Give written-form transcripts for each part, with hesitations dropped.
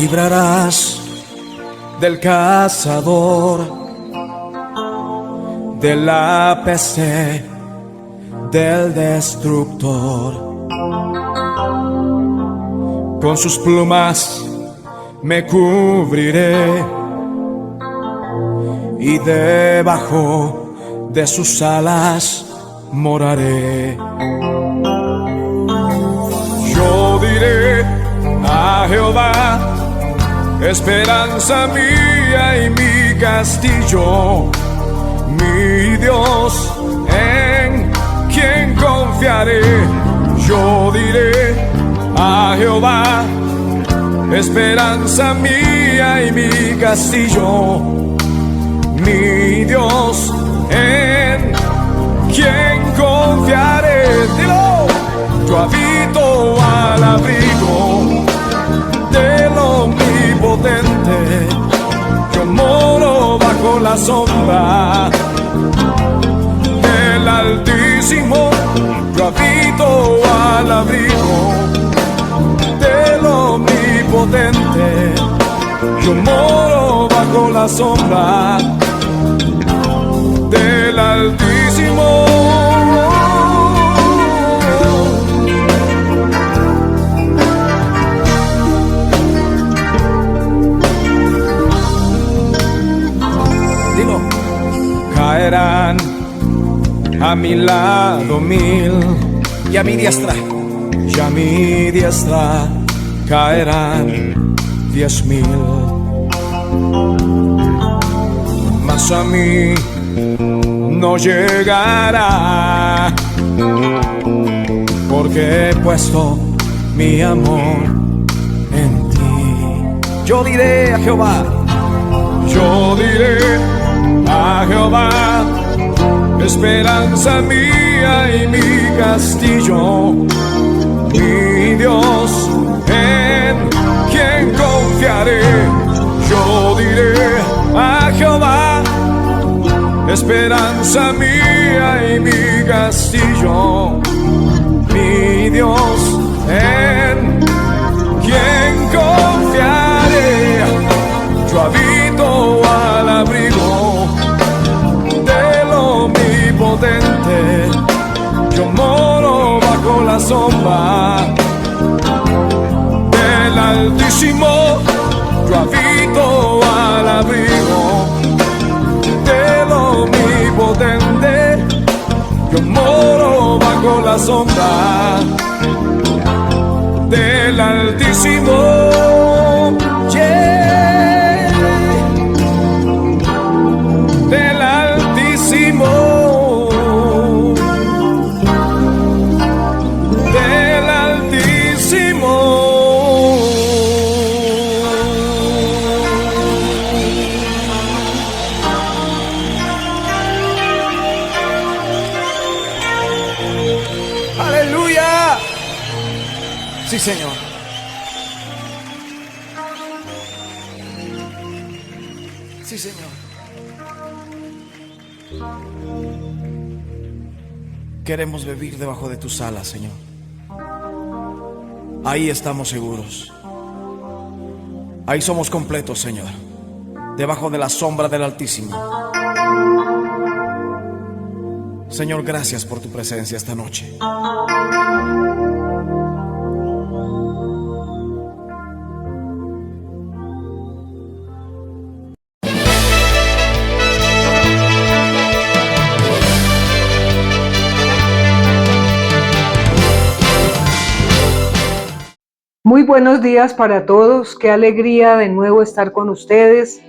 librarás del cazador, de la peste, del destructor. Con sus plumas me cubriré y debajo de sus alas moraré. Yo diré a Jehová, esperanza mía y mi castillo, mi Dios en quien confiaré. Yo diré a Jehová, esperanza mía y mi castillo, mi Dios en quien confiaré. Dilo. Yo habito al abrigo del Omnipotente, yo moro bajo la sombra del Altísimo. Yo habito al abrigo del Omnipotente, yo moro bajo la sombra del Altísimo. Dilo. Caerán a mi lado 1000 y a mi diestra, y a mi diestra caerán 10,000, mas a mí no llegará, porque he puesto mi amor en ti. Yo diré a Jehová, yo diré a Jehová, esperanza mía y mi castillo, mi Dios en quien confiaré. Yo diré a Jehová, esperanza mía y mi castillo, mi Dios en quien confiaré. Yo habito al abrigo del Omnipotente, yo moro bajo la sombra del Altísimo. Yo habito al abrigo del Omnipotente, yo moro bajo la sombra del Altísimo. Yeah. Del Altísimo, del Altísimo. Aleluya. Sí, Señor. Sí, Señor. Queremos vivir debajo de tus alas, Señor. Ahí estamos seguros. Ahí somos completos, Señor. Debajo de la sombra del Altísimo. Señor, gracias por tu presencia esta noche. Muy buenos días para todos, qué alegría de nuevo estar con ustedes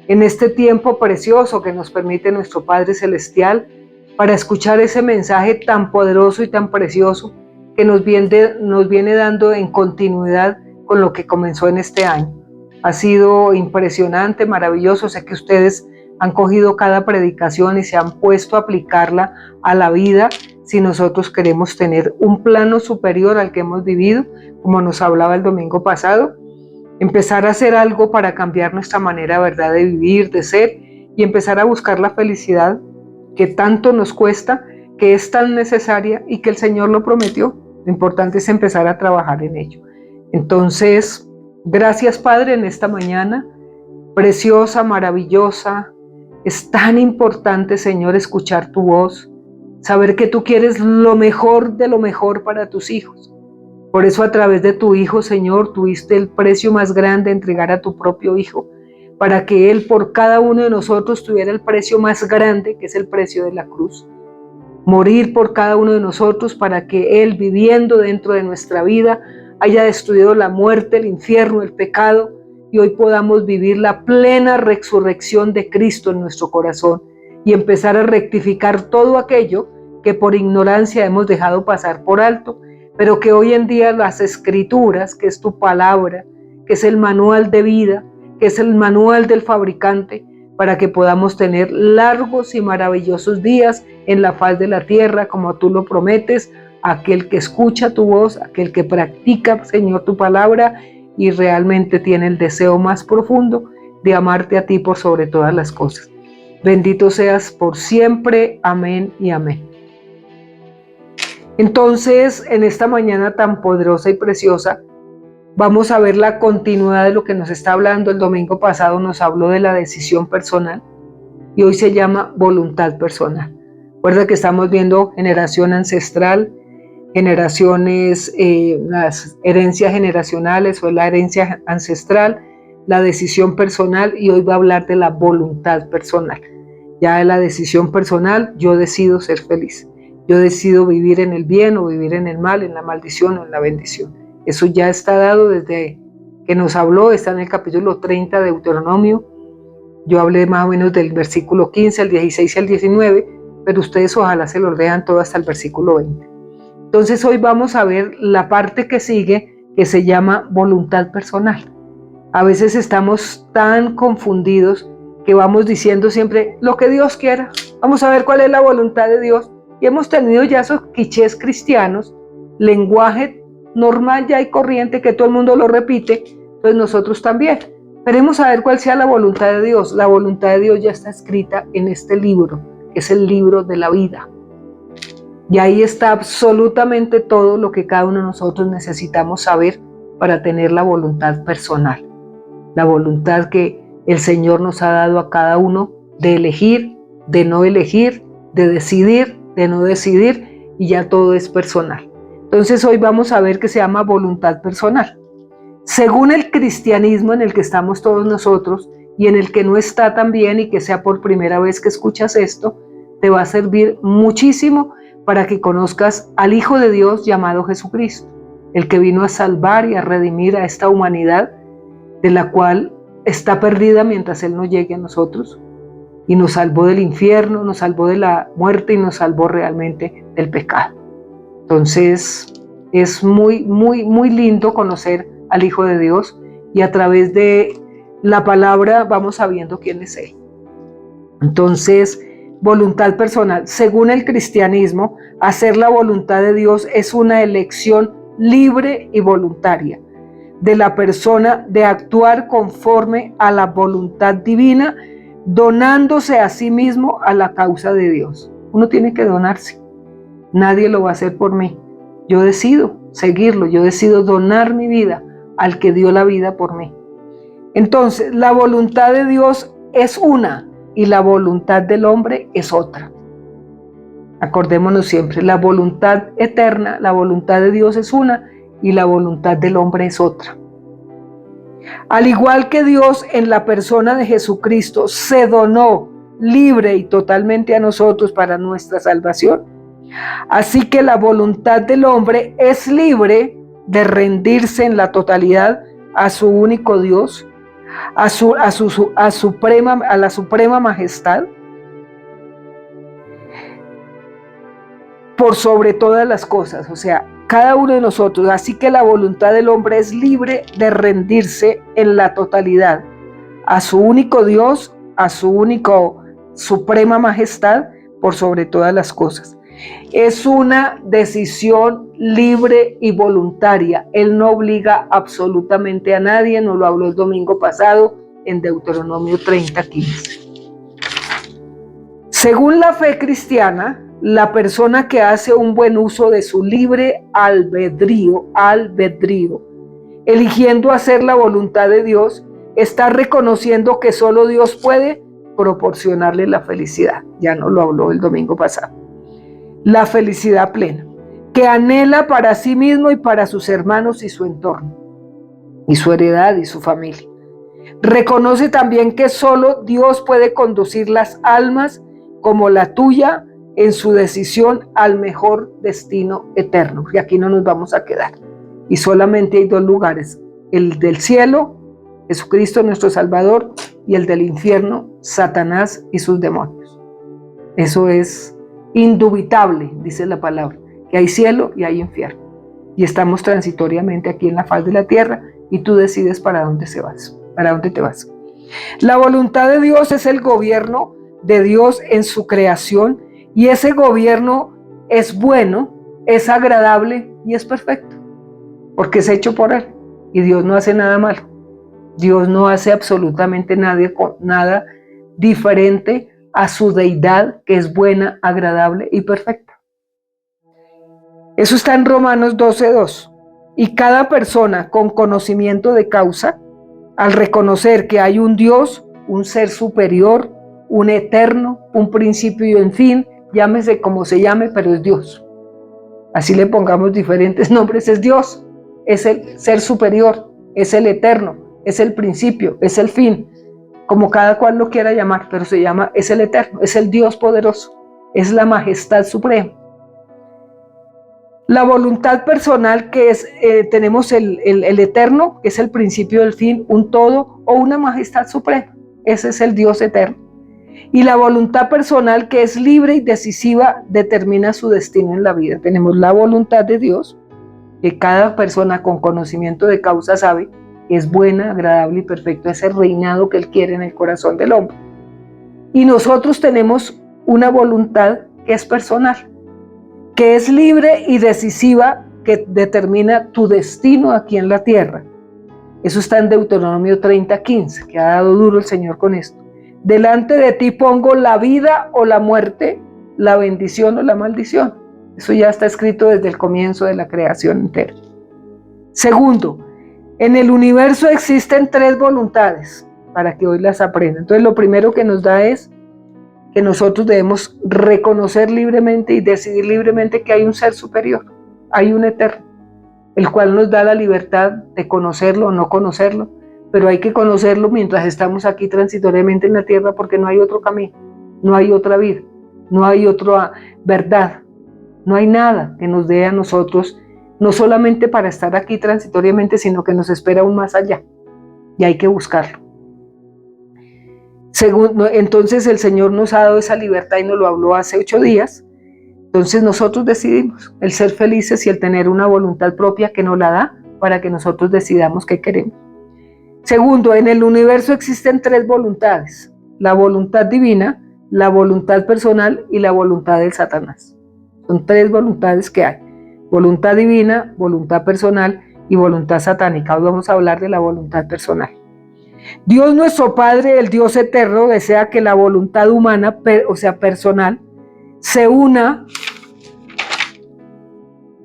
en este tiempo precioso que nos permite nuestro Padre Celestial para escuchar ese mensaje tan poderoso y tan precioso que nos viene dando en continuidad con lo que comenzó en este año. Ha sido impresionante, maravilloso, sé que ustedes han cogido cada predicación y se han puesto a aplicarla a la vida si nosotros queremos tener un plano superior al que hemos vivido, como nos hablaba el domingo pasado, empezar a hacer algo para cambiar nuestra manera, ¿verdad?, de vivir, de ser, y empezar a buscar la felicidad que tanto nos cuesta, que es tan necesaria y que el Señor lo prometió. Lo importante es empezar a trabajar en ello. Entonces, Gracias, Padre, en esta mañana, preciosa, maravillosa. Es tan importante, Señor, escuchar tu voz, saber que tú quieres lo mejor de lo mejor para tus hijos. Por eso a través de tu Hijo, Señor, tuviste el precio más grande, entregar a tu propio Hijo, para que Él por cada uno de nosotros tuviera el precio más grande, que es el precio de la cruz. Morir por cada uno de nosotros para que Él, viviendo dentro de nuestra vida, haya destruido la muerte, el infierno, el pecado, y hoy podamos vivir la plena resurrección de Cristo en nuestro corazón y empezar a rectificar todo aquello que por ignorancia hemos dejado pasar por alto, pero que hoy en día las Escrituras, que es tu palabra, que es el manual de vida, que es el manual del fabricante, para que podamos tener largos y maravillosos días en la faz de la tierra, como tú lo prometes, aquel que escucha tu voz, aquel que practica, Señor, tu palabra y realmente tiene el deseo más profundo de amarte a ti por sobre todas las cosas. Bendito seas por siempre. Amén y amén. Entonces, en esta mañana tan poderosa y preciosa, vamos a ver la continuidad de lo que nos está hablando. El domingo pasado nos habló de la decisión personal y hoy se llama voluntad personal. Recuerda que estamos viendo generación ancestral, generaciones, las herencias generacionales o la herencia ancestral, la decisión personal, y hoy va a hablar de la voluntad personal. Ya de la decisión personal, yo decido ser feliz. Yo decido vivir en el bien o vivir en el mal, en la maldición o en la bendición. Eso ya está dado desde que nos habló, está en el capítulo 30 de Deuteronomio. Yo hablé más o menos del versículo 15 al 16 y al 19, pero ustedes ojalá se lo lean todo hasta el versículo 20. Entonces hoy vamos a ver la parte que sigue, que se llama voluntad personal. A veces estamos tan confundidos que vamos diciendo siempre lo que Dios quiera. Vamos a ver cuál es la voluntad de Dios. Y hemos tenido ya esos clichés cristianos, lenguaje normal ya y corriente que todo el mundo lo repite, pues nosotros también. Queremos saber cuál sea la voluntad de Dios. La voluntad de Dios ya está escrita en este libro, que es el libro de la vida. Y ahí está absolutamente todo lo que cada uno de nosotros necesitamos saber para tener la voluntad personal. La voluntad que el Señor nos ha dado a cada uno de elegir, de no elegir, de decidir, de no decidir, y ya todo es personal. Entonces hoy vamos a ver que se llama voluntad personal. Según el cristianismo en el que estamos todos nosotros y en el que no está tan bien y que sea por primera vez que escuchas esto, te va a servir muchísimo para que conozcas al Hijo de Dios llamado Jesucristo, el que vino a salvar y a redimir a esta humanidad de la cual está perdida mientras Él no llegue a nosotros. Y nos salvó del infierno, nos salvó de la muerte y nos salvó realmente del pecado. Entonces es muy, muy, muy lindo conocer al Hijo de Dios y a través de la palabra vamos sabiendo quién es Él. Entonces, voluntad personal. Según el cristianismo, hacer la voluntad de Dios es una elección libre y voluntaria de la persona de actuar conforme a la voluntad divina, donándose a sí mismo a la causa de Dios. Uno tiene que donarse. Nadie lo va a hacer por mí. Yo decido seguirlo. Yo decido donar mi vida al que dio la vida por mí. Entonces, la voluntad de Dios es una y la voluntad del hombre es otra. Acordémonos siempre, la voluntad eterna, la voluntad de Dios es una y la voluntad del hombre es otra. Al igual que Dios en la persona de Jesucristo se donó libre y totalmente a nosotros para nuestra salvación, así que la voluntad del hombre es libre de rendirse en la totalidad a su único Dios, a la suprema majestad, por sobre todas las cosas, o sea, cada uno de nosotros. Así que la voluntad del hombre es libre de rendirse en la totalidad a su único Dios, a su único suprema majestad, por sobre todas las cosas. Es una decisión libre y voluntaria. Él no obliga absolutamente a nadie, nos lo habló el domingo pasado en Deuteronomio 30:15. Según la fe cristiana, la persona que hace un buen uso de su libre albedrío, eligiendo hacer la voluntad de Dios, está reconociendo que solo Dios puede proporcionarle la felicidad. Ya nos lo habló el domingo pasado. La felicidad plena, que anhela para sí mismo y para sus hermanos y su entorno, y su heredad y su familia. Reconoce también que solo Dios puede conducir las almas como la tuya en su decisión al mejor destino eterno. Y aquí no nos vamos a quedar. Y solamente hay dos lugares, el del cielo, Jesucristo nuestro Salvador, y el del infierno, Satanás y sus demonios. Eso es indubitable, dice la palabra, que hay cielo y hay infierno. Y estamos transitoriamente aquí en la faz de la tierra y tú decides para dónde te vas. La voluntad de Dios es el gobierno de Dios en su creación, y ese gobierno es bueno, es agradable y es perfecto, porque es hecho por Él, y Dios no hace nada malo. Dios no hace absolutamente nada diferente a su deidad, que es buena, agradable y perfecta. Eso está en Romanos 12:2. Y cada persona con conocimiento de causa, al reconocer que hay un Dios, un ser superior, un eterno, un principio y un fin, llámese como se llame, pero es Dios. Así le pongamos diferentes nombres, es Dios, es el ser superior, es el eterno, es el principio, es el fin, como cada cual lo quiera llamar, pero es el eterno, es el Dios poderoso, es la majestad suprema. La voluntad personal, que es, tenemos el eterno, que es el principio del fin, un todo o una majestad suprema. Ese es el Dios eterno. Y la voluntad personal, que es libre y decisiva, determina su destino en la vida. Tenemos la voluntad de Dios, que cada persona con conocimiento de causa sabe que es buena, agradable y perfecto, ese reinado que Él quiere en el corazón del hombre. Y nosotros tenemos una voluntad que es personal, que es libre y decisiva, que determina tu destino aquí en la tierra. Eso está en Deuteronomio 30:15, que ha dado duro el Señor con esto. Delante de ti pongo la vida o la muerte, la bendición o la maldición. Eso ya está escrito desde el comienzo de la creación entera. Segundo, en el universo existen 3 voluntades, para que hoy las aprendan. Entonces lo primero que nos da es que nosotros debemos reconocer libremente y decidir libremente que hay un ser superior, hay un eterno, el cual nos da la libertad de conocerlo o no conocerlo, pero hay que conocerlo mientras estamos aquí transitoriamente en la tierra, porque no hay otro camino, no hay otra vida, no hay otra verdad, no hay nada que nos dé a nosotros, no solamente para estar aquí transitoriamente, sino que nos espera aún más allá, y hay que buscarlo. Entonces el Señor nos ha dado esa libertad y nos lo habló hace 8 días. Entonces nosotros decidimos el ser felices y el tener una voluntad propia que nos la da para que nosotros decidamos qué queremos. Segundo, en el universo existen 3 voluntades: la voluntad divina, la voluntad personal y la voluntad del Satanás. Son 3 voluntades que hay: voluntad divina, voluntad personal y voluntad satánica. Hoy vamos a hablar de la voluntad personal. Dios nuestro Padre, el Dios eterno, desea que la voluntad humana, o sea personal, se una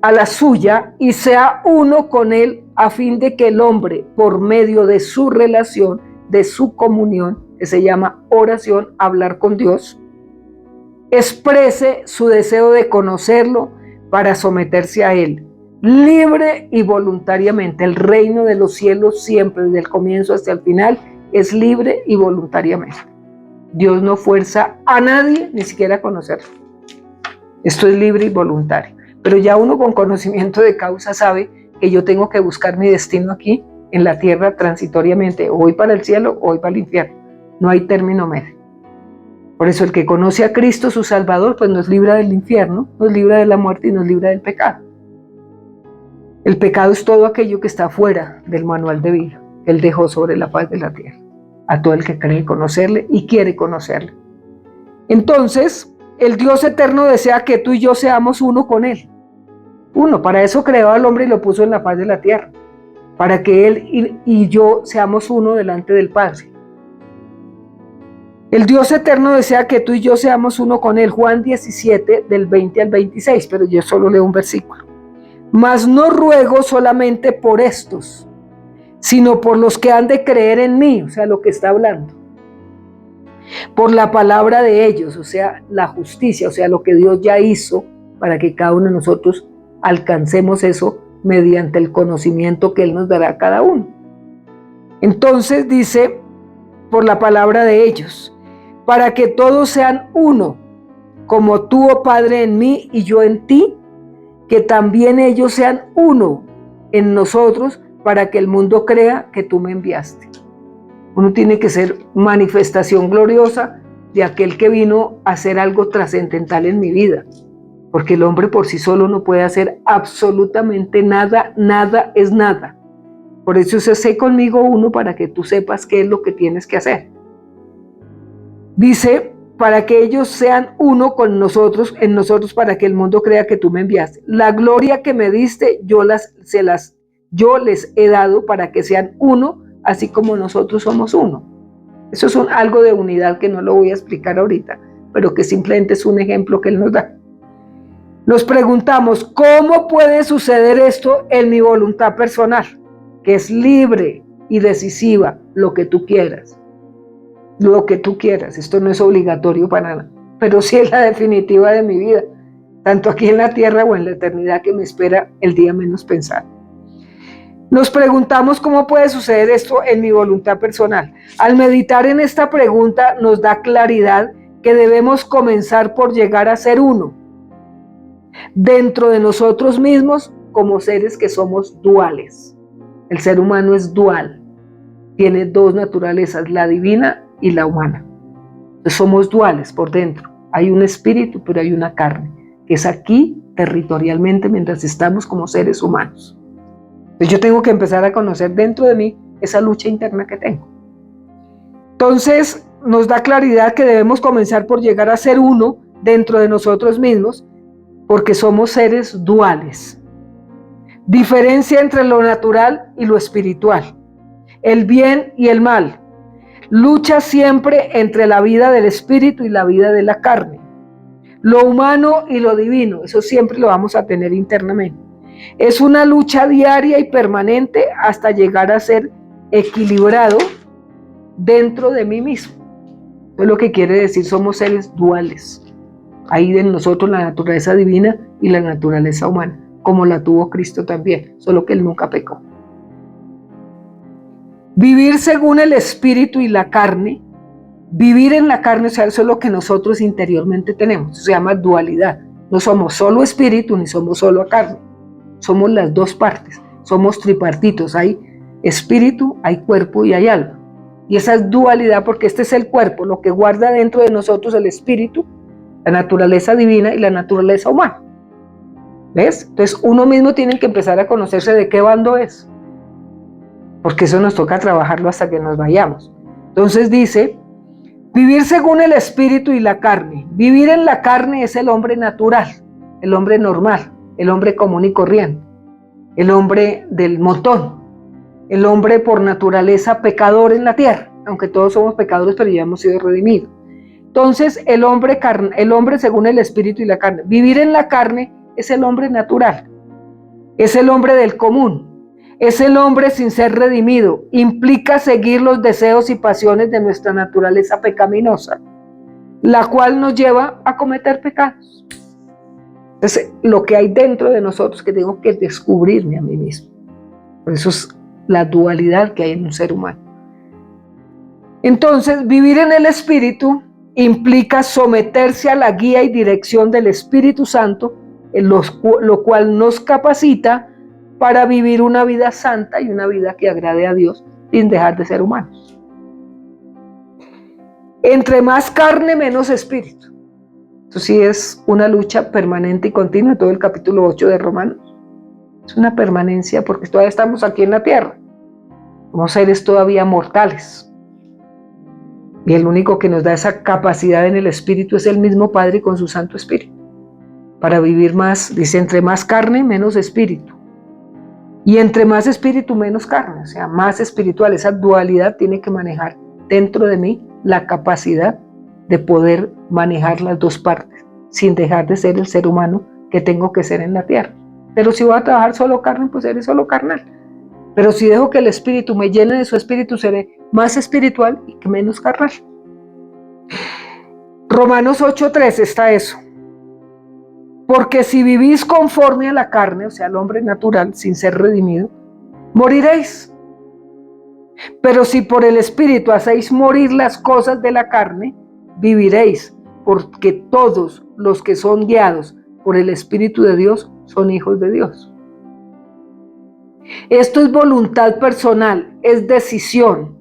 a la suya y sea uno con Él, a fin de que el hombre, por medio de su relación, de su comunión, que se llama oración, hablar con Dios, exprese su deseo de conocerlo para someterse a Él, libre y voluntariamente. El reino de los cielos siempre, desde el comienzo hasta el final, es libre y voluntariamente. Dios no fuerza a nadie, ni siquiera a conocerlo. Esto es libre y voluntario. Pero ya uno con conocimiento de causa sabe que yo tengo que buscar mi destino aquí en la tierra transitoriamente, o voy para el cielo o voy para el infierno. No hay término medio. Por eso el que conoce a Cristo su Salvador, pues nos libra del infierno, nos libra de la muerte y nos libra del pecado. El pecado es todo aquello que está fuera del manual de vida que Él dejó sobre la faz de la tierra, a todo el que cree conocerle y quiere conocerle. Entonces, el Dios eterno desea que tú y yo seamos uno con Él. Uno, para eso creó al hombre y lo puso en la faz de la tierra, para que Él y yo seamos uno delante del Padre. El Dios eterno desea que tú y yo seamos uno con Él. Juan 17, del 20 al 26, pero yo solo leo un versículo. Mas no ruego solamente por estos, sino por los que han de creer en mí, o sea, lo que está hablando. Por la palabra de ellos, o sea, la justicia, o sea, lo que Dios ya hizo para que cada uno de nosotros alcancemos eso mediante el conocimiento que Él nos dará a cada uno. Entonces dice, por la palabra de ellos, para que todos sean uno, como tú, oh Padre, en mí y yo en ti, que también ellos sean uno en nosotros, para que el mundo crea que tú me enviaste. Uno tiene que ser manifestación gloriosa de aquel que vino a hacer algo trascendental en mi vida, porque el hombre por sí solo no puede hacer absolutamente nada, nada es nada. Por eso sé conmigo uno para que tú sepas qué es lo que tienes que hacer. Dice, para que ellos sean uno con nosotros, en nosotros, para que el mundo crea que tú me enviaste. La gloria que me diste, yo les he dado para que sean uno, así como nosotros somos uno. Eso es algo de unidad que no lo voy a explicar ahorita, pero que simplemente es un ejemplo que Él nos da. Nos preguntamos, ¿cómo puede suceder esto en mi voluntad personal? Que es libre y decisiva, lo que tú quieras. Lo que tú quieras, esto no es obligatorio para nada, pero sí es la definitiva de mi vida, tanto aquí en la tierra o en la eternidad que me espera el día menos pensado. Nos preguntamos cómo puede suceder esto en mi voluntad personal. Al meditar en esta pregunta nos da claridad que debemos comenzar por llegar a ser uno, dentro de nosotros mismos como seres que somos duales. El ser humano es dual, tiene dos naturalezas, la divina y la humana. Entonces somos duales por dentro. Hay un espíritu, pero hay una carne, que es aquí territorialmente mientras estamos como seres humanos. Entonces yo tengo que empezar a conocer dentro de mí esa lucha interna que tengo. Entonces nos da claridad que debemos comenzar por llegar a ser uno dentro de nosotros mismos, porque somos seres duales. Diferencia entre lo natural y lo espiritual, el bien y el mal. Lucha siempre entre la vida del espíritu y la vida de la carne. Lo humano y lo divino, eso siempre lo vamos a tener internamente. Es una lucha diaria y permanente hasta llegar a ser equilibrado dentro de mí mismo. Eso es lo que quiere decir, somos seres duales. Hay en nosotros la naturaleza divina y la naturaleza humana, como la tuvo Cristo también, solo que Él nunca pecó. Vivir según el espíritu y la carne, vivir en la carne, o sea, eso es lo que nosotros interiormente tenemos, eso se llama dualidad. No somos solo espíritu ni somos solo carne, somos las dos partes, somos tripartitos, hay espíritu, hay cuerpo y hay alma. Y esa es dualidad porque este es el cuerpo, lo que guarda dentro de nosotros el espíritu, la naturaleza divina y la naturaleza humana. ¿Ves? Entonces uno mismo tiene que empezar a conocerse de qué bando es, porque eso nos toca trabajarlo hasta que nos vayamos. Entonces dice, vivir según el espíritu y la carne. Vivir en la carne es el hombre natural, el hombre normal, el hombre común y corriente, el hombre del montón, el hombre por naturaleza pecador en la tierra, aunque todos somos pecadores, pero ya hemos sido redimidos. Entonces el hombre según el espíritu y la carne. Vivir en la carne es el hombre natural, es el hombre del común, es el hombre sin ser redimido, implica seguir los deseos y pasiones de nuestra naturaleza pecaminosa, la cual nos lleva a cometer pecados. Es lo que hay dentro de nosotros que tengo que descubrirme a mí mismo. Por eso es la dualidad que hay en un ser humano. Entonces, vivir en el Espíritu implica someterse a la guía y dirección del Espíritu Santo, lo cual nos capacita para vivir una vida santa y una vida que agrade a Dios sin dejar de ser humanos. Entre más carne, menos espíritu. Eso sí es una lucha permanente y continua, todo el capítulo 8 de Romanos. Es una permanencia porque todavía estamos aquí en la tierra. Somos seres todavía mortales. Y el único que nos da esa capacidad en el espíritu es el mismo Padre con su Santo Espíritu. Para vivir más, dice, entre más carne, menos espíritu. Y entre más espíritu, menos carne, o sea, más espiritual. Esa dualidad tiene que manejar dentro de mí la capacidad de poder manejar las dos partes, sin dejar de ser el ser humano que tengo que ser en la tierra. Pero si voy a trabajar solo carne, pues eres solo carnal. Pero si dejo que el Espíritu me llene de su Espíritu, seré más espiritual y menos carnal. Romanos 8:3 está eso. Porque si vivís conforme a la carne, o sea, al hombre natural, sin ser redimido, moriréis. Pero si por el Espíritu hacéis morir las cosas de la carne, viviréis, porque todos los que son guiados por el Espíritu de Dios son hijos de Dios. Esto es voluntad personal, es decisión.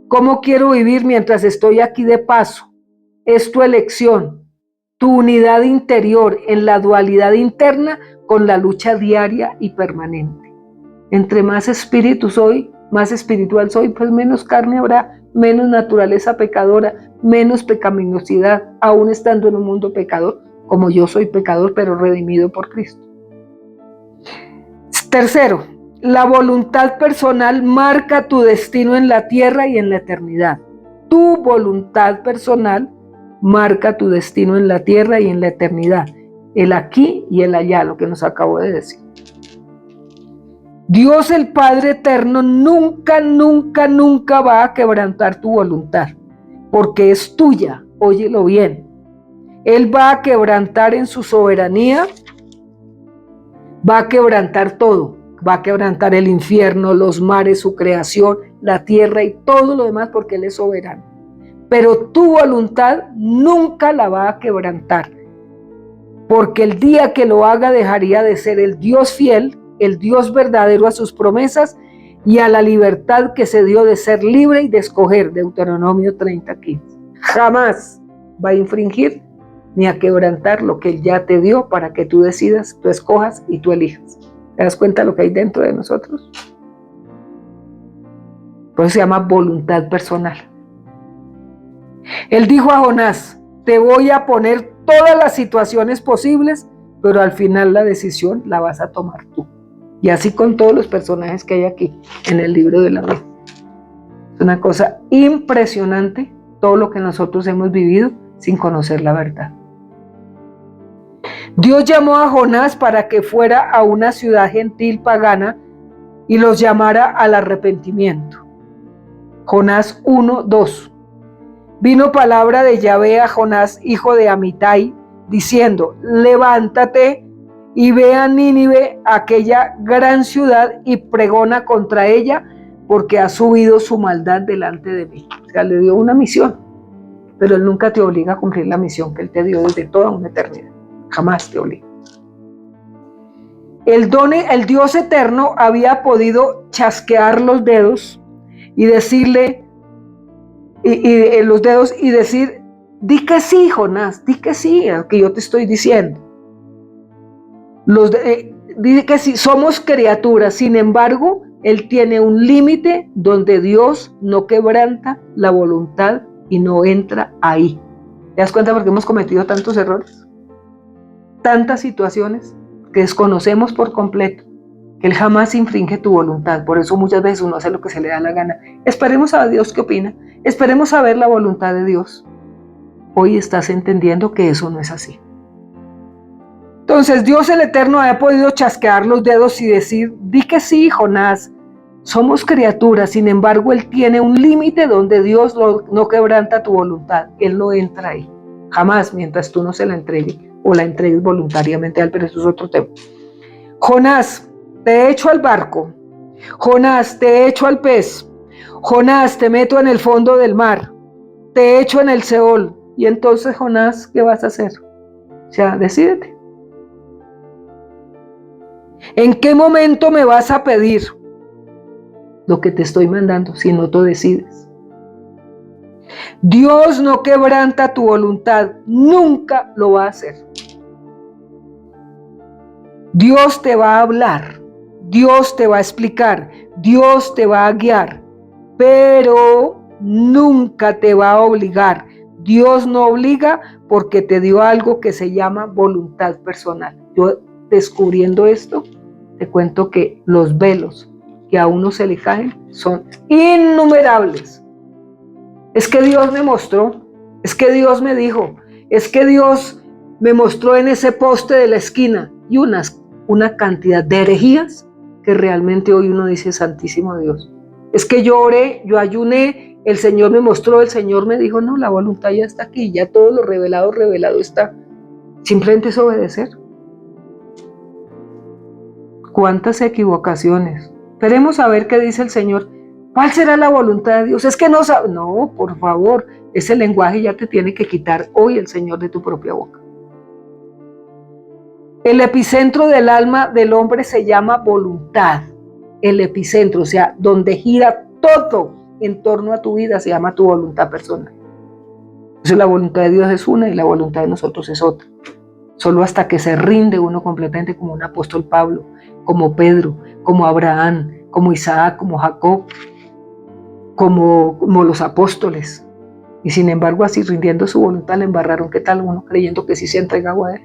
¿Cómo quiero vivir mientras estoy aquí de paso? Es tu elección, tu unidad interior en la dualidad interna con la lucha diaria y permanente. Entre más espíritu soy, más espiritual soy, pues menos carne habrá, menos naturaleza pecadora, menos pecaminosidad, aún estando en un mundo pecador, como yo soy pecador, pero redimido por Cristo. Tercero, la voluntad personal marca tu destino en la tierra y en la eternidad. Tu voluntad personal marca tu destino en la tierra y en la eternidad. El aquí y el allá, lo que nos acabo de decir. Dios el Padre Eterno nunca, nunca, nunca va a quebrantar tu voluntad, porque es tuya, óyelo bien. Él va a quebrantar en su soberanía, va a quebrantar todo, va a quebrantar el infierno, los mares, su creación, la tierra y todo lo demás, porque Él es soberano. Pero tu voluntad nunca la va a quebrantar, porque el día que lo haga dejaría de ser el Dios fiel, el Dios verdadero a sus promesas y a la libertad que se dio de ser libre y de escoger, Deuteronomio 30:15. Jamás va a infringir ni a quebrantar lo que Él ya te dio para que tú decidas, tú escojas y tú elijas. ¿Te das cuenta de lo que hay dentro de nosotros? Por eso se llama voluntad personal. Él dijo a Jonás, te voy a poner todas las situaciones posibles, pero al final la decisión la vas a tomar tú. Y así con todos los personajes que hay aquí en el libro de la vida. Es una cosa impresionante todo lo que nosotros hemos vivido sin conocer la verdad. Dios llamó a Jonás para que fuera a una ciudad gentil pagana y los llamara al arrepentimiento. Jonás 1:2. Vino palabra de Yahvé a Jonás, hijo de Amitai, diciendo, levántate y ve a Nínive, aquella gran ciudad, y pregona contra ella, porque ha subido su maldad delante de mí. O sea, le dio una misión, pero Él nunca te obliga a cumplir la misión que Él te dio desde toda una eternidad. Jamás te obliga. El Dios eterno había podido chasquear los dedos y decirle, los dedos y decir, di que sí, Jonás, di que sí, a lo que yo te estoy diciendo. Dice que sí, somos criaturas, sin embargo, Él tiene un límite donde Dios no quebranta la voluntad y no entra ahí. ¿Te das cuenta por qué hemos cometido tantos errores? Tantas situaciones que desconocemos por completo, que Él jamás infringe tu voluntad. Por eso muchas veces uno hace lo que se le da la gana. Esperemos a Dios qué opina, esperemos a ver la voluntad de Dios. Hoy estás entendiendo que eso no es así. Entonces Dios el Eterno había podido chasquear los dedos y decir, di que sí, Jonás, somos criaturas, sin embargo Él tiene un límite donde Dios no quebranta tu voluntad, Él no entra ahí, jamás, mientras tú no se la entregues o la entregues voluntariamente a Él, pero eso es otro tema. Jonás, te echo al barco, Jonás, te echo al pez, Jonás, te meto en el fondo del mar, te echo en el Seol, y entonces Jonás, ¿qué vas a hacer? O sea, decídete. ¿En qué momento me vas a pedir lo que te estoy mandando si no te decides? Dios no quebranta tu voluntad, nunca lo va a hacer. Dios te va a hablar, Dios te va a explicar, Dios te va a guiar, pero nunca te va a obligar. Dios no obliga porque te dio algo que se llama voluntad personal. Yo, descubriendo esto, te cuento que los velos que a uno se le caen son innumerables. Es que Dios me mostró, es que Dios me dijo, es que Dios me mostró en ese poste de la esquina y una cantidad de herejías que realmente hoy uno dice, Santísimo Dios, es que yo oré, yo ayuné, el Señor me mostró, el Señor me dijo, no, la voluntad ya está aquí, ya todo lo revelado está. Simplemente es obedecer. ¿Cuántas equivocaciones? Esperemos a ver qué dice el Señor. ¿Cuál será la voluntad de Dios? Es que no sabe. No, por favor, ese lenguaje ya te tiene que quitar hoy el Señor de tu propia boca. El epicentro del alma del hombre se llama voluntad. El epicentro, o sea, donde gira todo en torno a tu vida, se llama tu voluntad personal. Entonces la voluntad de Dios es una y la voluntad de nosotros es otra. Solo hasta que se rinde uno completamente, como un apóstol Pablo, como Pedro, como Abraham, como Isaac, como Jacob, como los apóstoles. Y sin embargo, así rindiendo su voluntad, le embarraron. ¿Qué tal uno creyendo que sí se entregaba a él?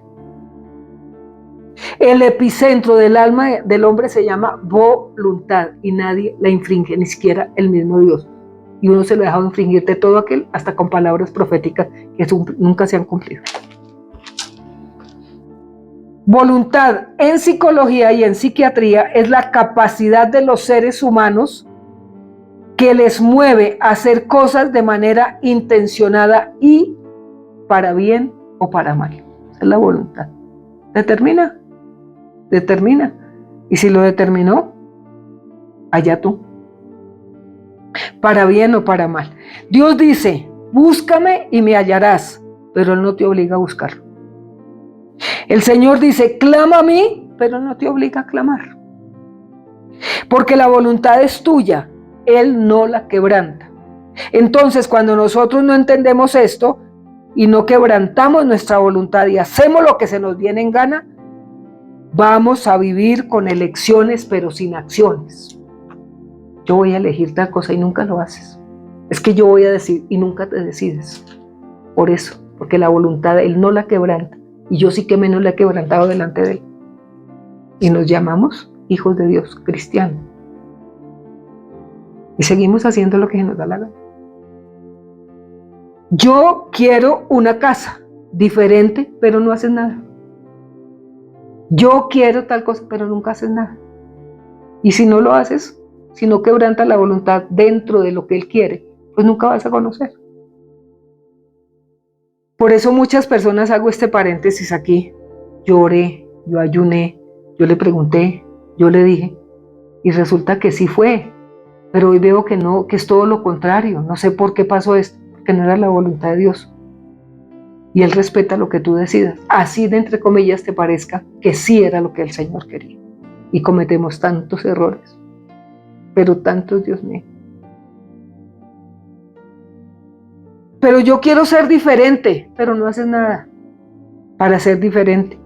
El epicentro del alma del hombre se llama voluntad y nadie la infringe, ni siquiera el mismo Dios. Y uno se lo ha dejado infringir de todo aquel, hasta con palabras proféticas que nunca se han cumplido. Voluntad en psicología y en psiquiatría es la capacidad de los seres humanos que les mueve a hacer cosas de manera intencionada y para bien o para mal. Esa es la voluntad. Determina. Y si lo determinó, allá tú. Para bien o para mal. Dios dice, búscame y me hallarás, pero Él no te obliga a buscarlo. El Señor dice, clama a mí, pero no te obliga a clamar. Porque la voluntad es tuya, Él no la quebranta. Entonces, cuando nosotros no entendemos esto y no quebrantamos nuestra voluntad y hacemos lo que se nos viene en gana, vamos a vivir con elecciones pero sin acciones. Yo voy a elegir tal cosa y nunca lo haces. Es que yo voy a decir y nunca te decides. Por eso, porque la voluntad Él no la quebranta. Y yo sí que menos la he quebrantado delante de Él. Y nos llamamos hijos de Dios, cristianos. Y seguimos haciendo lo que se nos da la gana. Yo quiero una casa diferente, pero no haces nada. Yo quiero tal cosa, pero nunca haces nada. Y si no lo haces, si no quebrantas la voluntad dentro de lo que Él quiere, pues nunca vas a conocer. Por eso muchas personas, hago este paréntesis aquí, yo oré, yo ayuné, yo le pregunté, yo le dije, y resulta que sí fue, pero hoy veo que no, que es todo lo contrario. No sé por qué pasó esto, porque no era la voluntad de Dios. Y Él respeta lo que tú decidas, así de entre comillas te parezca que sí era lo que el Señor quería. Y cometemos tantos errores, pero tantos, Dios mío. Pero yo quiero ser diferente, pero no haces nada para ser diferente.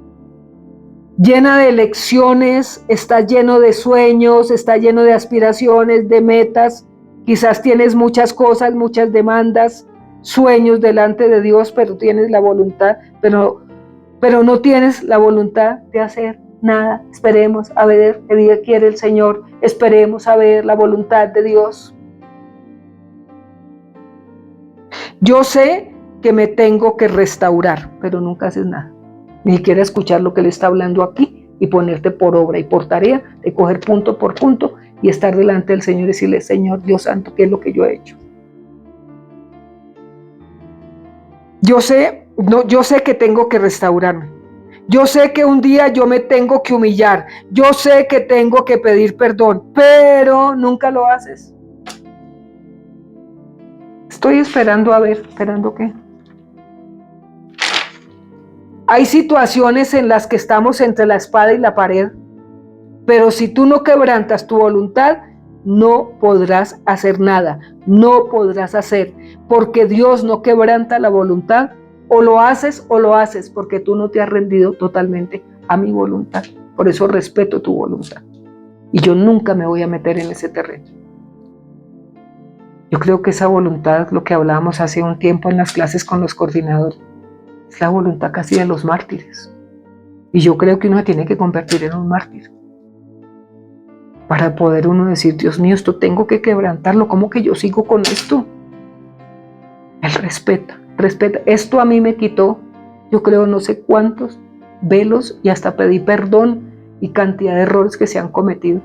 Llena de elecciones, está lleno de sueños, está lleno de aspiraciones, de metas. Quizás tienes muchas cosas, muchas demandas, sueños delante de Dios, pero tienes la voluntad, pero no tienes la voluntad de hacer nada. Esperemos a ver qué día quiere el Señor. Esperemos a ver la voluntad de Dios. Yo sé que me tengo que restaurar, pero nunca haces nada. Ni siquiera escuchar lo que Él está hablando aquí y ponerte por obra y por tarea de coger punto por punto y estar delante del Señor y decirle, Señor Dios Santo, ¿qué es lo que yo he hecho? Yo sé que tengo que restaurarme. Yo sé que un día yo me tengo que humillar. Yo sé que tengo que pedir perdón, pero nunca lo haces. Estoy esperando a ver, ¿esperando qué? Hay situaciones en las que estamos entre la espada y la pared, pero si tú no quebrantas tu voluntad, no podrás hacer nada, no podrás hacer, porque Dios no quebranta la voluntad, o lo haces, porque tú no te has rendido totalmente a mi voluntad. Por eso respeto tu voluntad, y yo nunca me voy a meter en ese terreno. Yo creo que esa voluntad, lo que hablábamos hace un tiempo en las clases con los coordinadores, es la voluntad casi de los mártires. Y yo creo que uno se tiene que convertir en un mártir para poder uno decir, Dios mío, esto tengo que quebrantarlo, ¿cómo que yo sigo con esto? Él respeta. Esto a mí me quitó, yo creo, no sé cuántos velos y hasta pedí perdón y cantidad de errores que se han cometido.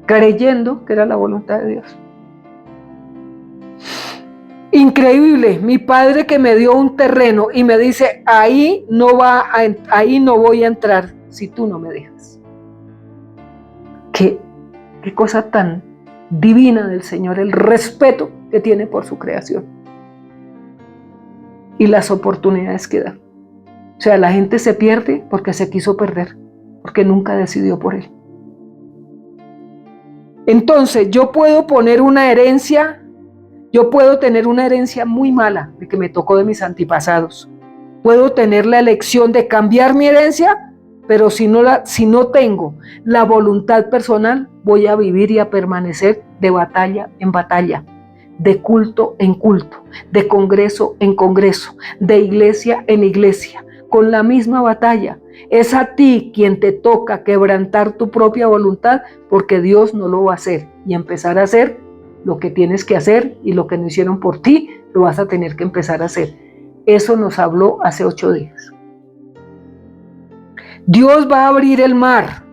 creyendo que era la voluntad de Dios. Increíble, mi padre que me dio un terreno y me dice, ahí no voy a entrar si tú no me dejas. Qué cosa tan divina del Señor, el respeto que tiene por su creación y las oportunidades que da. O sea, la gente se pierde porque se quiso perder, porque nunca decidió por él. Entonces, yo puedo tener una herencia muy mala de que me tocó de mis antepasados. Puedo tener la elección de cambiar mi herencia, pero si no tengo la voluntad personal, voy a vivir y a permanecer de batalla en batalla, de culto en culto, de congreso en congreso, de iglesia en iglesia, con la misma batalla. Es a ti quien te toca quebrantar tu propia voluntad, porque Dios no lo va a hacer, y empezar a hacer lo que tienes que hacer, y lo que no hicieron por ti, lo vas a tener que empezar a hacer. Eso nos habló hace 8 días. Dios va a abrir el mar,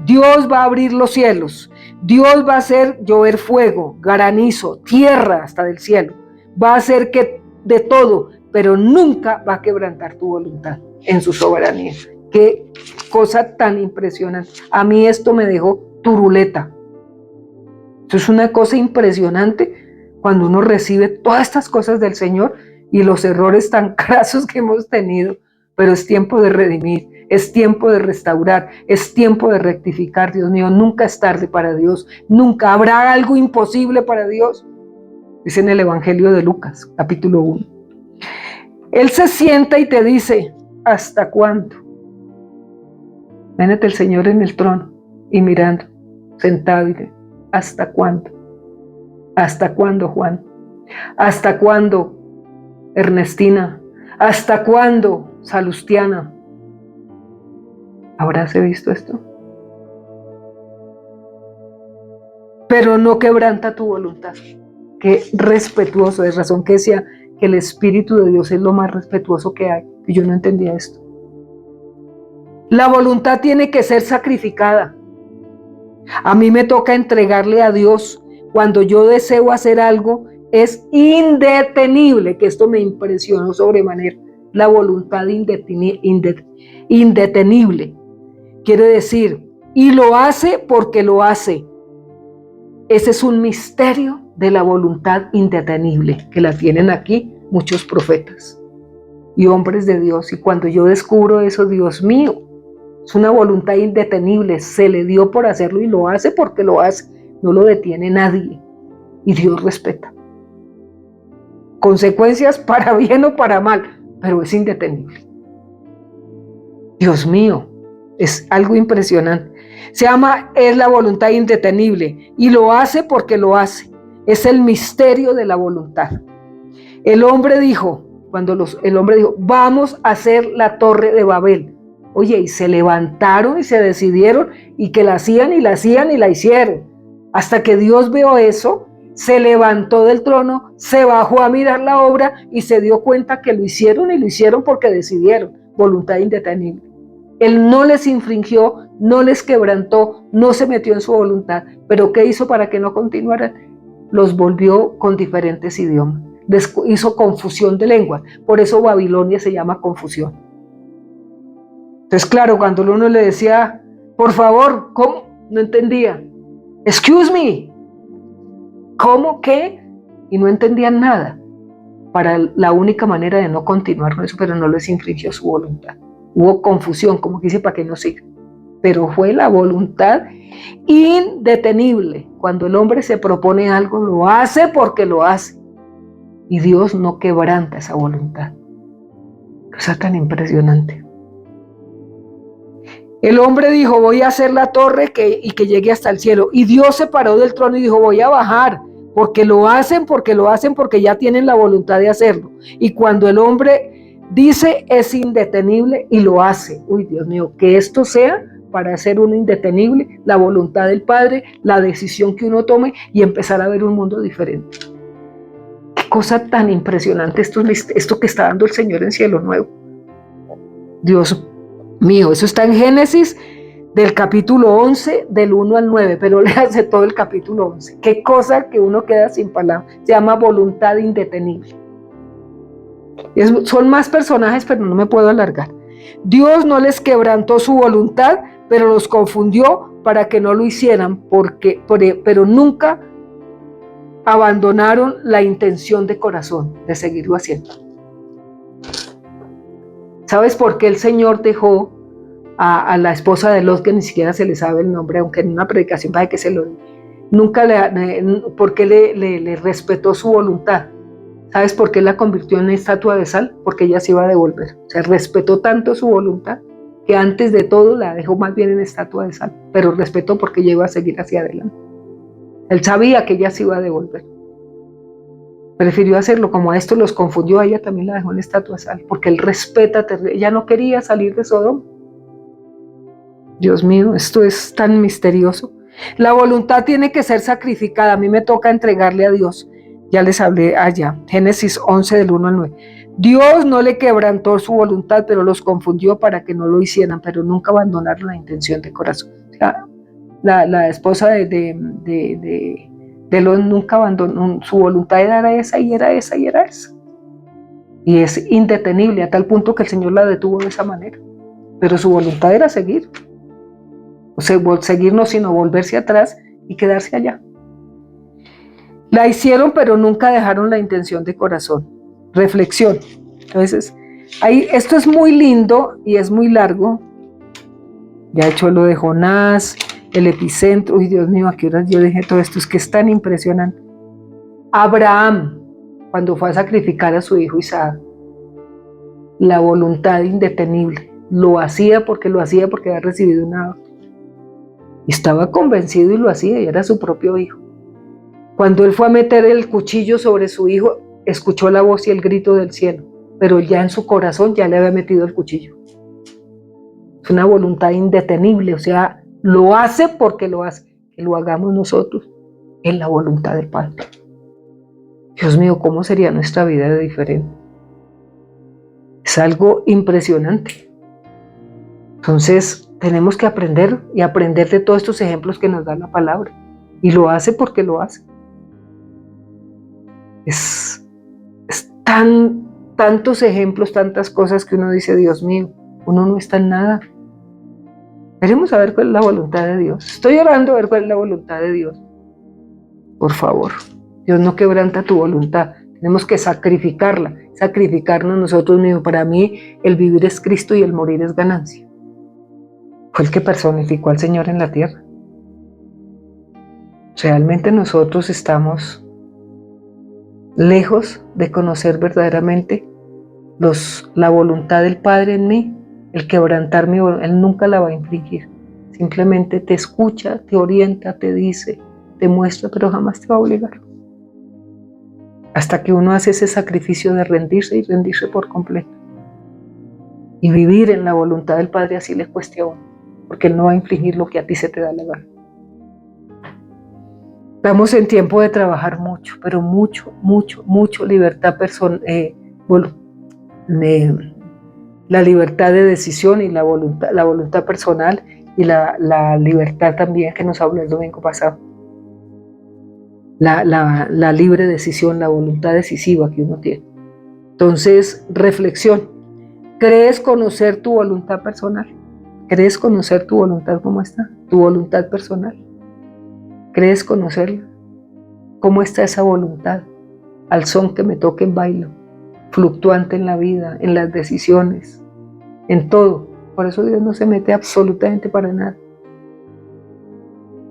Dios va a abrir los cielos, Dios va a hacer llover fuego, granizo, tierra hasta del cielo, va a hacer que de todo, pero nunca va a quebrantar tu voluntad en su soberanía. Qué cosa tan impresionante. A mí esto me dejó turuleta. Eso es una cosa impresionante cuando uno recibe todas estas cosas del Señor y los errores tan crasos que hemos tenido. Pero es tiempo de redimir, es tiempo de restaurar, es tiempo de rectificar. Dios mío, nunca es tarde para Dios, nunca habrá algo imposible para Dios. Dice en el Evangelio de Lucas, capítulo 1. Él se sienta y te dice, ¿hasta cuándo? Imagínate el Señor en el trono y mirando, sentado, y dice, ¿hasta cuándo? ¿Hasta cuándo, Juan? ¿Hasta cuándo, Ernestina? ¿Hasta cuándo, Salustiana? ¿Habrás visto esto? Pero no quebranta tu voluntad. Qué respetuoso, es razón que decía que el Espíritu de Dios es lo más respetuoso que hay. Y yo no entendía esto. La voluntad tiene que ser sacrificada. A mí me toca entregarle a Dios. Cuando yo deseo hacer algo, es indetenible, que esto me impresionó sobremanera. La voluntad indetenible. Quiere decir, y lo hace porque lo hace. Ese es un misterio de la voluntad indetenible, que la tienen aquí muchos profetas y hombres de Dios. Y cuando yo descubro eso, Dios mío, es una voluntad indetenible, se le dio por hacerlo y lo hace porque lo hace, no lo detiene nadie, y Dios respeta. Consecuencias para bien o para mal, pero es indetenible. Dios mío, es algo impresionante. Es la voluntad indetenible, y lo hace porque lo hace. Es el misterio de la voluntad. El hombre dijo, vamos a hacer la torre de Babel. Oye, y se levantaron y se decidieron, y que la hacían y la hacían y la hicieron. Hasta que Dios vio eso, se levantó del trono, se bajó a mirar la obra y se dio cuenta que lo hicieron, y lo hicieron porque decidieron. Voluntad indetenible. Él no les infringió, no les quebrantó, no se metió en su voluntad. ¿Pero qué hizo para que no continuaran? Los volvió con diferentes idiomas. Les hizo confusión de lengua. Por eso Babilonia se llama confusión. Entonces, claro, cuando uno le decía, por favor, ¿cómo? No entendía. Excuse me. ¿Cómo? ¿Qué? Y no entendían nada. Para la única manera de no continuar con eso, pero no les infringió su voluntad. Hubo confusión, como que dice, para que no siga. Pero fue la voluntad indetenible. Cuando el hombre se propone algo, lo hace porque lo hace. Y Dios no quebranta esa voluntad. Cosa tan impresionante. El hombre dijo, voy a hacer la torre y que llegue hasta el cielo. Y Dios se paró del trono y dijo, voy a bajar, porque lo hacen, porque ya tienen la voluntad de hacerlo. Y cuando el hombre dice, es indetenible y lo hace. Uy, Dios mío, que esto sea para hacer uno indetenible, la voluntad del Padre, la decisión que uno tome y empezar a ver un mundo diferente. Qué cosa tan impresionante esto que está dando el Señor en Cielo Nuevo. Dios mío, eso está en Génesis del capítulo 11, del 1 al 9, pero léase todo el capítulo 11. Qué cosa que uno queda sin palabras. Se llama voluntad indetenible. Son más personajes, pero no me puedo alargar. Dios no les quebrantó su voluntad, pero los confundió para que no lo hicieran, pero nunca abandonaron la intención de corazón de seguirlo haciendo. ¿Sabes por qué el Señor dejó a la esposa de Lot, que ni siquiera se le sabe el nombre, aunque en una predicación para que se lo nunca porque le respetó su voluntad? ¿Sabes por qué la convirtió en estatua de sal? Porque ella se iba a devolver. O sea, respetó tanto su voluntad que antes de todo la dejó más bien en estatua de sal, pero respetó porque ella iba a seguir hacia adelante. Él sabía que ella se iba a devolver. Prefirió hacerlo. Como a esto los confundió, a ella también la dejó en estatua de sal, porque él respeta, ella no quería salir de Sodoma. Dios mío, esto es tan misterioso. La voluntad tiene que ser sacrificada. A mí me toca entregarle a Dios. Ya les hablé allá, Génesis 11 del 1 al 9. Dios no le quebrantó su voluntad, pero los confundió para que no lo hicieran, pero nunca abandonaron la intención de corazón. O sea, la esposa de Lot nunca abandonó, su voluntad era esa y era esa y era esa. Y es indetenible a tal punto que el Señor la detuvo de esa manera. Pero su voluntad era seguir. O sea, seguir no, sino volverse atrás y quedarse allá. La hicieron, pero nunca dejaron la intención de corazón. Reflexión. Entonces, esto es muy lindo y es muy largo. Ya he hecho lo de Jonás, el epicentro. Uy, Dios mío, ¿a qué horas yo dejé todo esto? Es que es tan impresionante. Abraham, cuando fue a sacrificar a su hijo Isaac, la voluntad indetenible. Lo hacía porque había recibido una orden. Estaba convencido y lo hacía, y era su propio hijo. Cuando él fue a meter el cuchillo sobre su hijo, escuchó la voz y el grito del cielo, pero ya en su corazón ya le había metido el cuchillo. Es una voluntad indetenible, o sea, lo hace porque lo hace. Que lo hagamos nosotros en la voluntad del Padre. Dios mío, ¿cómo sería nuestra vida de diferente? Es algo impresionante. Entonces, tenemos que aprender y aprender de todos estos ejemplos que nos da la palabra. Y lo hace porque lo hace. Es tantos ejemplos, tantas cosas que uno dice, Dios mío, uno no está en nada. Queremos saber cuál es la voluntad de Dios. Estoy orando a ver cuál es la voluntad de Dios. Por favor, Dios no quebranta tu voluntad. Tenemos que sacrificarla, sacrificarnos nosotros mismos. Para mí, el vivir es Cristo y el morir es ganancia. Fue el que personificó al Señor en la tierra. Realmente nosotros estamos lejos de conocer verdaderamente la voluntad del Padre en mí. El quebrantar mi voluntad, Él nunca la va a infringir. Simplemente te escucha, te orienta, te dice, te muestra, pero jamás te va a obligar. Hasta que uno hace ese sacrificio de rendirse y rendirse por completo. Y vivir en la voluntad del Padre así le cueste a uno, porque Él no va a infringir lo que a ti se te da la gana. Estamos en tiempo de trabajar mucho, pero mucho libertad personal, la libertad de decisión y la voluntad personal y la libertad también que nos habló el domingo pasado. La libre decisión, la voluntad decisiva que uno tiene. Entonces, reflexión. ¿Crees conocer tu voluntad personal? ¿Crees conocer tu voluntad cómo está? Tu voluntad personal. ¿Crees conocerla? ¿Cómo está esa voluntad? Al son que me toque en bailo, fluctuante en la vida, en las decisiones, en todo. Por eso Dios no se mete absolutamente para nada.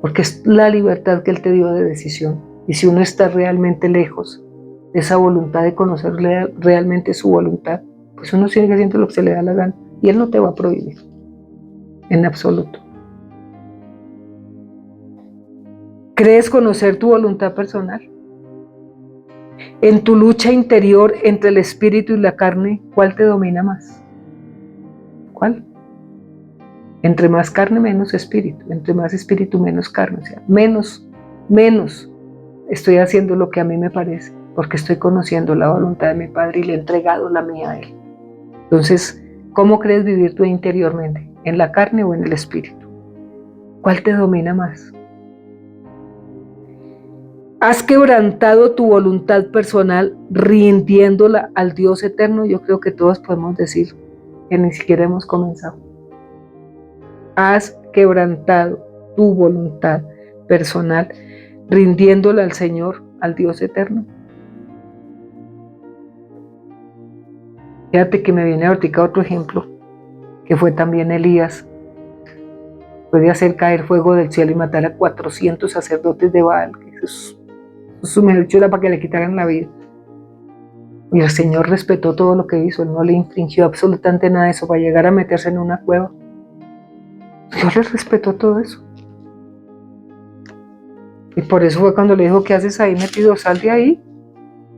Porque es la libertad que Él te dio de decisión. Y si uno está realmente lejos de esa voluntad, de conocer realmente su voluntad, pues uno sigue haciendo lo que se le da la gana. Y Él no te va a prohibir, en absoluto. ¿Crees conocer tu voluntad personal? En tu lucha interior entre el espíritu y la carne, ¿cuál te domina más? ¿Cuál? Entre más carne, menos espíritu. Entre más espíritu, menos carne. O sea, menos estoy haciendo lo que a mí me parece, porque estoy conociendo la voluntad de mi Padre y le he entregado la mía a Él. Entonces, ¿cómo crees vivir tú interiormente? ¿En la carne o en el espíritu? ¿Cuál te domina más? ¿Has quebrantado tu voluntad personal rindiéndola al Dios eterno? Yo creo que todos podemos decir que ni siquiera hemos comenzado. ¿Has quebrantado tu voluntad personal rindiéndola al Señor, al Dios eterno? Fíjate que me viene ahorita otro ejemplo, que fue también Elías. Puede hacer caer fuego del cielo y matar a 400 sacerdotes de Baal, que su mejor dicho era para que le quitaran la vida. Y el Señor respetó todo lo que hizo, Él no le infringió absolutamente nada de eso para llegar a meterse en una cueva. Dios le respetó todo eso. Y por eso fue cuando le dijo: ¿qué haces ahí metido? Sal de ahí.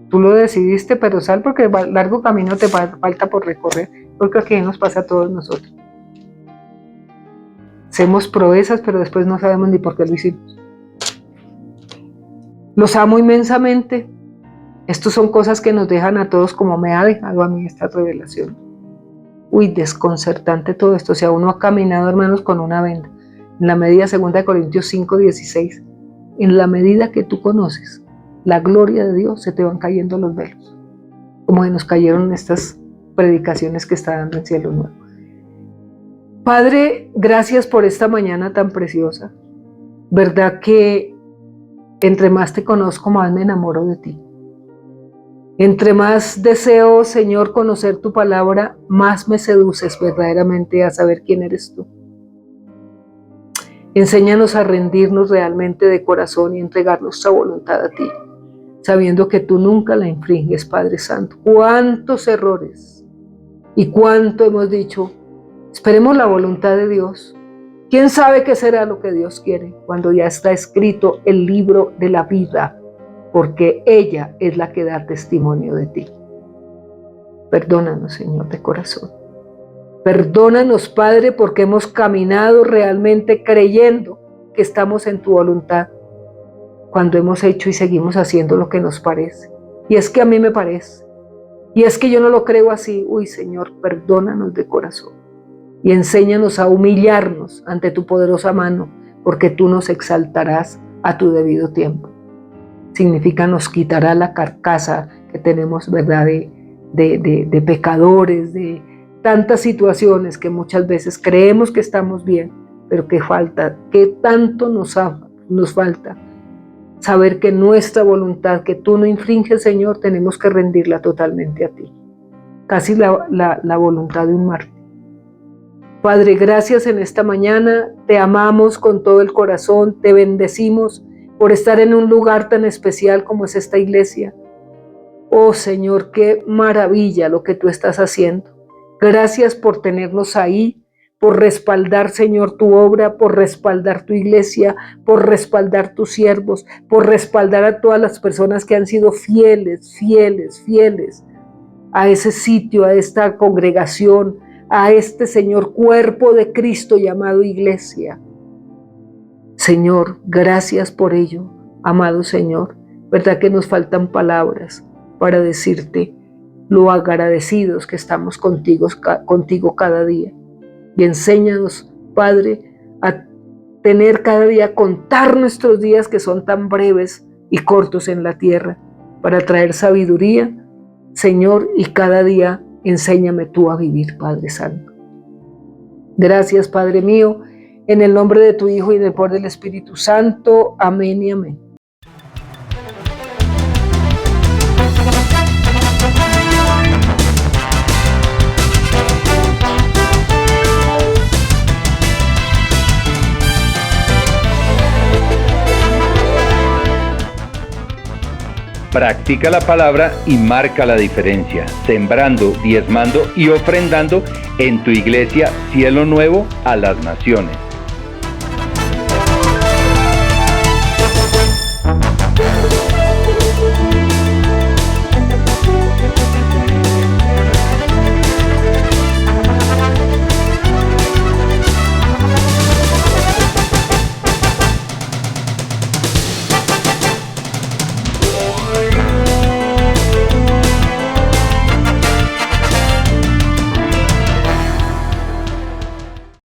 Tú lo decidiste, pero sal, porque largo camino te falta por recorrer. Porque aquí nos pasa a todos nosotros. Hacemos proezas, pero después no sabemos ni por qué lo hicimos. Los amo inmensamente. Estas son cosas que nos dejan a todos, como me ha dejado a mí esta revelación. Uy, desconcertante todo esto. O sea, uno ha caminado, hermanos, con una venda. En la medida, 2 Corintios 5:16, en la medida que tú conoces la gloria de Dios, se te van cayendo los velos. Como se nos cayeron estas predicaciones que está dando en Cielo Nuevo. Padre, gracias por esta mañana tan preciosa. Verdad que entre más te conozco, más me enamoro de ti. Entre más deseo, Señor, conocer tu palabra, más me seduces verdaderamente a saber quién eres tú. Enséñanos a rendirnos realmente de corazón y entregar nuestra voluntad a ti, sabiendo que tú nunca la infringes, Padre Santo. ¿Cuántos errores y cuánto hemos dicho? Esperemos la voluntad de Dios. ¿Quién sabe qué será lo que Dios quiere cuando ya está escrito el libro de la vida? Porque ella es la que da testimonio de ti. Perdónanos, Señor, de corazón. Perdónanos, Padre, porque hemos caminado realmente creyendo que estamos en tu voluntad, cuando hemos hecho y seguimos haciendo lo que nos parece. Y es que a mí me parece. Y es que yo no lo creo así. Uy, Señor, perdónanos de corazón. Y enséñanos a humillarnos ante tu poderosa mano, porque tú nos exaltarás a tu debido tiempo. Significa nos quitará la carcasa que tenemos, ¿verdad?, de pecadores, de tantas situaciones que muchas veces creemos que estamos bien, pero que falta, que tanto nos falta saber que nuestra voluntad, que tú no infringes, Señor, tenemos que rendirla totalmente a ti. Casi la voluntad de un mártir. Padre, gracias en esta mañana, te amamos con todo el corazón, te bendecimos por estar en un lugar tan especial como es esta iglesia. Oh Señor, qué maravilla lo que tú estás haciendo. Gracias por tenernos ahí, por respaldar, Señor, tu obra, por respaldar tu iglesia, por respaldar tus siervos, por respaldar a todas las personas que han sido fieles a ese sitio, a esta congregación, a este, Señor, cuerpo de Cristo llamado iglesia. Señor, gracias por ello, amado Señor. Verdad que nos faltan palabras para decirte lo agradecidos que estamos contigo cada día. Y enséñanos, Padre, a tener cada día, contar nuestros días que son tan breves y cortos en la tierra, para traer sabiduría, Señor, y cada día enséñame tú a vivir, Padre Santo. Gracias, Padre mío, en el nombre de tu Hijo y en el poder del Espíritu Santo. Amén y amén. Practica la palabra y marca la diferencia, sembrando, diezmando y ofrendando en tu iglesia Cielo Nuevo a las Naciones.